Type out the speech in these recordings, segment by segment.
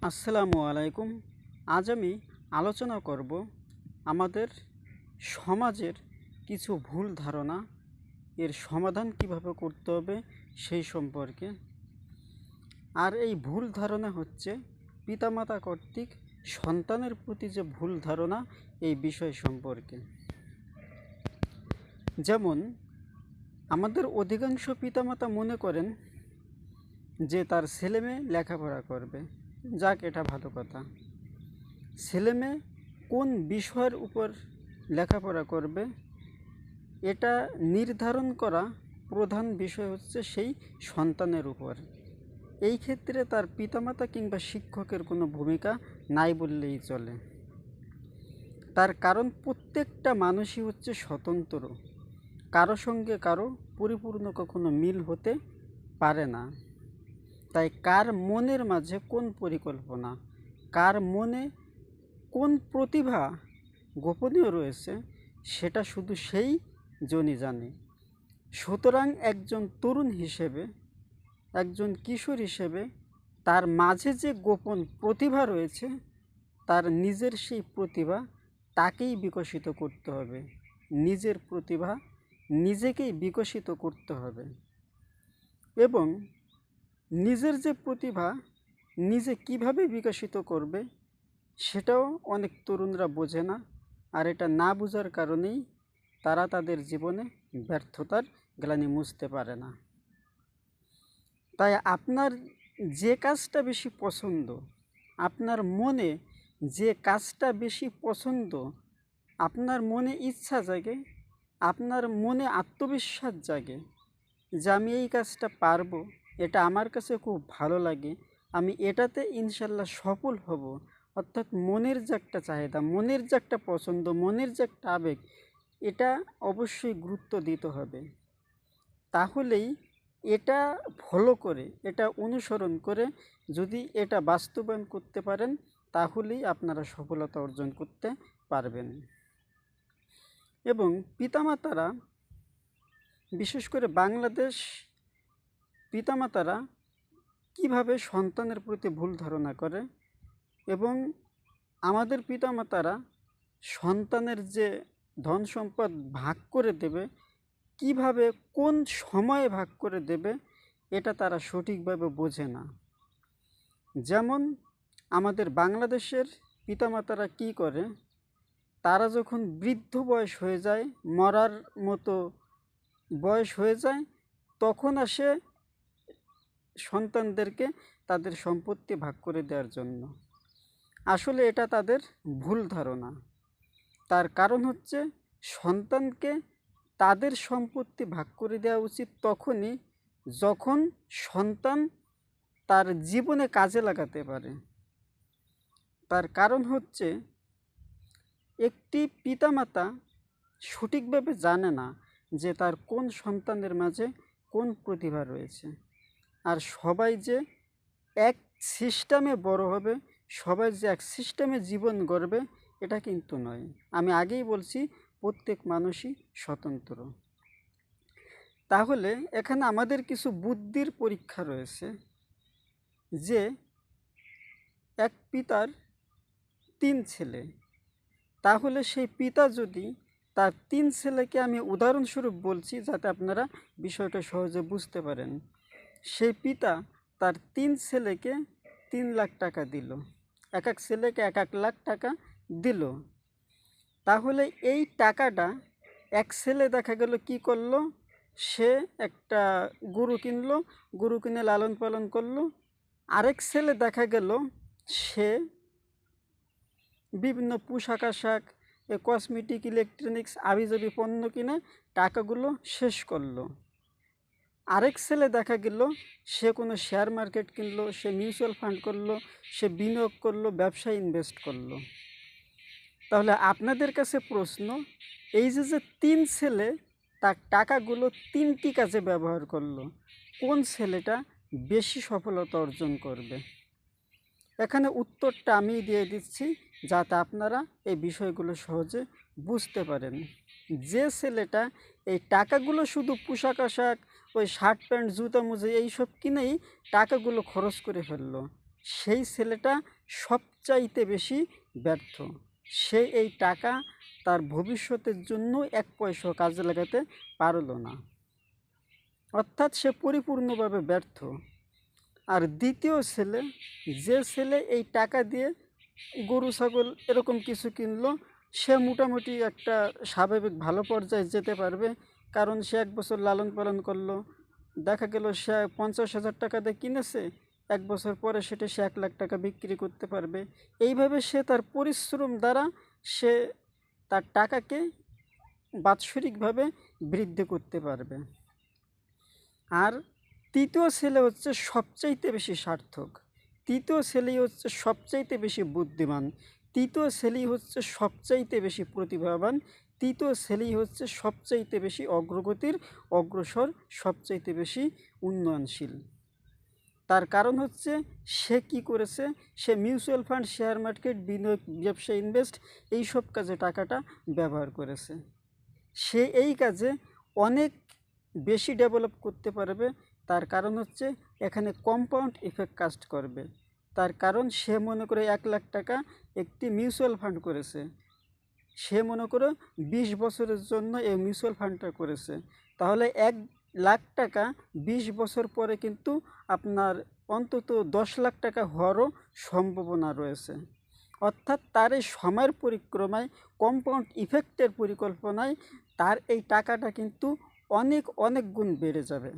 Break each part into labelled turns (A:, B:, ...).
A: আসসালামু আলাইকুম। আজ আমি আলোচনা করব আমাদের সমাজের কিছু ভুল ধারণা এর সমাধান কিভাবে করতে হবে সেই সম্পর্কে। আর এই ভুল ধারণা হচ্ছে পিতামাতা কর্তৃক সন্তানের প্রতি যে ভুল ধারণা এই বিষয় সম্পর্কে। যেমন আমাদের অধিকাংশ পিতামাতা মনে করেন যে তার ছেলেমেয়ে লেখাপড়া করবে, যাক এটা ভালো কথা। ছেলেমেয়ে কোন বিষয়ের উপর লেখাপড়া করবে এটা নির্ধারণ করা প্রধান বিষয় হচ্ছে সেই সন্তানের উপর। এই ক্ষেত্রে তার পিতামাতা কিংবা শিক্ষকের কোনো ভূমিকা নাই বললেই চলে। তার কারণ প্রত্যেকটা মানুষই হচ্ছে স্বতন্ত্র, কারো সঙ্গে কারো পরিপূর্ণ কখনো মিল হতে পারে না। তাই কার মনের মাঝে কোন পরিকল্পনা, কার মনে কোন প্রতিভা গোপনীয় রয়েছে সেটা শুধু সেই জনই জানে। সুতরাং একজন তরুণ হিসেবে, একজন কিশোর হিসেবে তার মাঝে যে গোপন প্রতিভা রয়েছে তার নিজের সেই প্রতিভা তাকেই বিকশিত করতে হবে। নিজের প্রতিভা নিজেকেই বিকশিত করতে হবে এবং নিজের যে প্রতিভা নিজে কিভাবে বিকশিত করবে সেটাও অনেক তরুণরা বোঝে না। আর এটা না বোঝার কারণেই তারা তাদের জীবনে ব্যর্থতার গ্লানি মুছতে পারে না। তাই আপনার যে কাজটা বেশি পছন্দ, আপনার মনে যে কাজটা বেশি পছন্দ, আপনার মনে ইচ্ছা জাগে, আপনার মনে আত্মবিশ্বাস জাগে যে আমি এই কাজটা পারবো, এটা আমার কাছে খুব ভালো লাগে, আমি এটাতে ইনশাল্লাহ সফল হব। অর্থাৎ মনের যে একটা চাহিদা, মনের যে একটা পছন্দ, মনের যে একটা আবেগ, এটা অবশ্যই গুরুত্ব দিতে হবে। তাহলেই এটা ফলো করে, এটা অনুসরণ করে যদি এটা বাস্তবায়ন করতে পারেন তাহলেই আপনারা সফলতা অর্জন করতে পারবেন। এবং পিতামাতারা, বিশেষ করে বাংলাদেশ পিতামাতারা কিভাবে সন্তানের প্রতি ভুল ধারণা করে এবং আমাদের পিতামাতারা সন্তানের যে ধন সম্পদ ভাগ করে দেবে, কিভাবে কোন সময়ে ভাগ করে দেবে এটা তারা সঠিকভাবে বোঝে না। যেমন আমাদের বাংলাদেশের পিতামাতারা কি করে, তারা যখন বৃদ্ধ বয়স হয়ে যায়, মরার মতো বয়স হয়ে যায়, তখন আসে সন্তানদেরকে তাদের সম্পত্তি ভাগ করে দেওয়ার জন্য। আসলে এটা তাদের ভুল ধারণা। তার কারণ হচ্ছে সন্তানকে তাদের সম্পত্তি ভাগ করে দেওয়া উচিত তখনই যখন সন্তান তার জীবনে কাজে লাগাতে পারে। তার কারণ হচ্ছে একটি পিতামাতা সঠিকভাবে জানে না যে তার কোন সন্তানের মাঝে কোন প্রতিভা রয়েছে। আর সবাই যে এক সিস্টেমে বড় হবে, সবাই যে এক সিস্টেমে জীবন গড়বে এটা কিন্তু নয়। আমি আগেই বলছি প্রত্যেক মানুষই স্বতন্ত্র। তাহলে এখানে আমাদের কিছু বুদ্ধির পরীক্ষা রয়েছে যে এক পিতার 3 ছেলে, তাহলে সেই পিতা যদি তার 3 ছেলেকে, আমি উদাহরণস্বরূপ বলছি যাতে আপনারা বিষয়টা সহজে বুঝতে পারেন, সেই পিতা তার 3 ছেলেকে 3 লাখ টাকা দিল, এক এক ছেলেকে 1 লাখ টাকা দিল। তাহলে এই টাকাটা এক ছেলে দেখা গেল কি করলো, সে একটা গরু কিনলো, গরু কিনে লালন পালন করলো। আরেক ছেলে দেখা গেল সে বিভিন্ন পোশাক আশাক, কসমেটিক, ইলেকট্রনিক্স, আবিজাবি পণ্য কিনে টাকাগুলো শেষ করলো। আরেক ছেলে দেখা গেল সে কোনো শেয়ার মার্কেট কিনলো, সে মিউচুয়াল ফান্ড করলো, সে বিনিয়োগ করলো, ব্যবসায় ইনভেস্ট করলো। তাহলে আপনাদের কাছে প্রশ্ন, এই যে 3 ছেলে তার টাকাগুলো 3টি কাজে ব্যবহার করলো, কোন ছেলেটা বেশি সফলতা অর্জন করবে? এখানে উত্তরটা আমি দিয়ে দিচ্ছি যাতে আপনারা এই বিষয়গুলো সহজে বুঝতে পারেন। যে ছেলেটা এই টাকাগুলো শুধু পোশাক আশাক, ওই শার্ট প্যান্ট, জুতা মুজা এইসব কিনেই টাকাগুলো খরচ করে ফেললো, সেই ছেলেটা সবচাইতে বেশি ব্যর্থ। সে এই টাকা তার ভবিষ্যতের জন্য এক পয়সাও কাজে লাগাতে পারল না, অর্থাৎ সে পরিপূর্ণভাবে ব্যর্থ। আর দ্বিতীয় ছেলে, যে ছেলে এই টাকা দিয়ে গরু ছাগল এরকম কিছু কিনলো, সে মোটামুটি একটা স্বাভাবিক ভালো পর্যায়ে যেতে পারবে, কারণ সে 1 বছর লালন পালন করলো, দেখা গেল সে 50,000 টাকা দিয়ে কিনেছে, 1 বছর পরে সেটা সে 1 লাখ টাকা বিক্রি করতে পারবে। এইভাবে সে তার পরিশ্রম দ্বারা সে তার টাকাকে বাৎসরিকভাবে বৃদ্ধি করতে পারবে। আর তৃতীয় ছেলে হচ্ছে সবচাইতে বেশি সার্থক, তৃতীয় ছেলেই হচ্ছে সবচাইতে বেশি বুদ্ধিমান, তৃতীয় ছেলেই হচ্ছে সবচাইতে বেশি প্রতিভাবান, তৃতীয় ছেলেই হচ্ছে সবচাইতে বেশি অগ্রগতির অগ্রসর, সবচাইতে বেশি উন্নয়নশীল। তার কারণ হচ্ছে সে কি করেছে, সে মিউচুয়াল ফান্ড, শেয়ার মার্কেট, বিনিয়োগ, ব্যবসা, ইনভেস্ট এইসব কাজে টাকাটা ব্যবহার করেছে। সে এই কাজে অনেক বেশি ডেভেলপ করতে পারবে। তার কারণ হচ্ছে এখানে কম্পাউন্ড ইফেক্ট কাজ করবে। তার কারণ সে মনে করে 1 লাখ টাকা একটি মিউচুয়াল ফান্ড করেছে, সে মনে করো 20 বছরের জন্য এই মিউচুয়াল ফান্ডটা করেছে, তাহলে 1 লাখ টাকা 20 বছর পরে কিন্তু আপনার অন্তত 10 লাখ টাকা হওয়ারও সম্ভাবনা রয়েছে। অর্থাৎ তার এই সময়ের পরিক্রমায়, কম্পাউন্ড ইফেক্টের পরিকল্পনায় তার এই টাকাটা কিন্তু অনেক অনেক গুণ বেড়ে যাবে।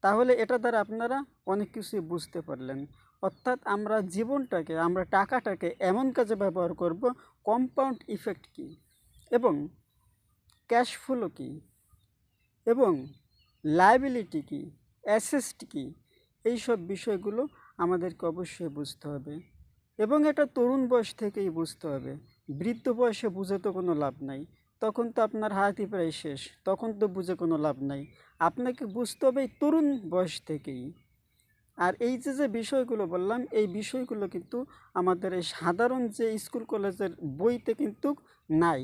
A: তাহলে এটা দ্বারা আপনারা অনেক কিছুই বুঝতে পারলেন। অর্থাৎ আমরা জীবনটাকে, আমরা টাকাটাকে এমন কাজে ব্যবহার করব, কম্পাউন্ড ইফেক্ট কী এবং ক্যাশ ফ্লো কী এবং লায়াবিলিটি কী, অ্যাসেট কী, এইসব বিষয়গুলো আমাদেরকে অবশ্যই বুঝতে হবে এবং এটা তরুণ বয়স থেকেই বুঝতে হবে। বৃদ্ধ বয়সে বুঝে তো কোনো লাভ নাই, তখন তো আপনার হায়াতই প্রায় শেষ, তখন তো বুঝে কোনো লাভ নাই। আপনাকে বুঝতে হবে এই তরুণ বয়স থেকেই। আর এই যে বিষয়গুলো বললাম, এই বিষয়গুলো কিন্তু আমাদের এই সাধারণ যে স্কুল কলেজের বইতে কিন্তু নাই।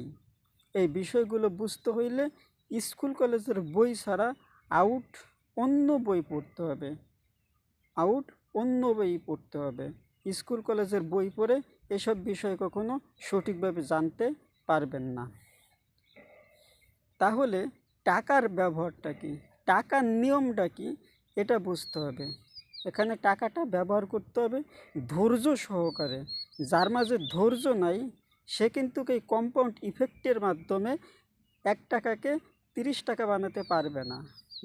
A: এই বিষয়গুলো বুঝতে হইলে স্কুল কলেজের বই ছাড়া অন্য বই পড়তে হবে, অন্য বই পড়তে হবে। স্কুল কলেজের বই পড়ে এসব বিষয় কখনো সঠিকভাবে জানতে পারবেন না। তাহলে টাকার ব্যবহারটা কী, টাকার নিয়মটা কী, এটা বুঝতে হবে। এখানে টাকাটা ব্যবহার করতে হবে ধৈর্য সহকারে। যার মাঝে ধৈর্য নাই সে কিন্তু এই কম্পাউন্ড ইফেক্টের মাধ্যমে 1 টাকাকে 30 টাকা বানাতে পারবে না।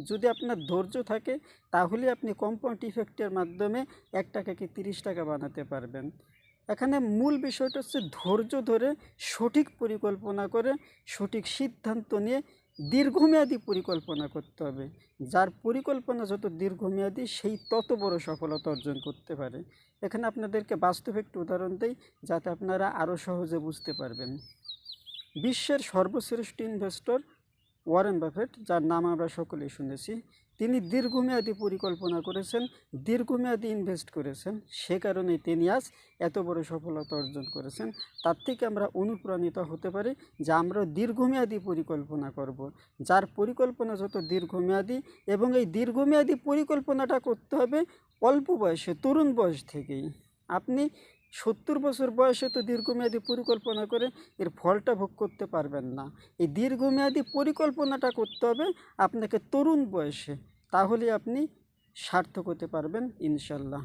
A: যদি আপনার ধৈর্য থাকে তাহলে আপনি কম্পাউন্ড ইফেক্টের মাধ্যমে 1 টাকাকে 30 টাকা বানাতে পারবেন। এখানে মূল বিষয়টা হচ্ছে ধৈর্য ধরে সঠিক পরিকল্পনা করে সঠিক সিদ্ধান্ত নিয়ে দীর্ঘমেয়াদী পরিকল্পনা করতে হবে। যার পরিকল্পনা যত দীর্ঘমেয়াদী সেই তত বড় সফলতা অর্জন করতে পারে। এখানে আপনাদেরকে বাস্তব একটি উদাহরণ দেই যাতে আপনারা আরও সহজে বুঝতে পারবেন। বিশ্বের সর্বশ্রেষ্ঠ ইনভেস্টর ওয়ারেন বাফেট, যার নাম আমরা সকলেই শুনেছি, তিনি দীর্ঘমেয়াদী পরিকল্পনা করেছেন, দীর্ঘমেয়াদী ইনভেস্ট করেছেন, সে কারণেই তিনি আজ এত বড় সফলতা অর্জন করেছেন। তার থেকে আমরা অনুপ্রাণিত হতে পারি যে আমরা দীর্ঘমেয়াদী পরিকল্পনা করব। যার পরিকল্পনা যত দীর্ঘমেয়াদী, এবং এই দীর্ঘমেয়াদী পরিকল্পনাটা করতে হবে অল্প বয়সে, তরুণ বয়স থেকেই। আপনি 70 বছর বয়সে তো দীর্ঘমেয়াদী পরিকল্পনা করে এর ফলটা ভোগ করতে পারবেন না। এই দীর্ঘমেয়াদী পরিকল্পনাটা করতে হবে আপনাকে তরুণ বয়সে, তাহলে আপনি সার্থক হতে পারবেন ইনশাল্লাহ।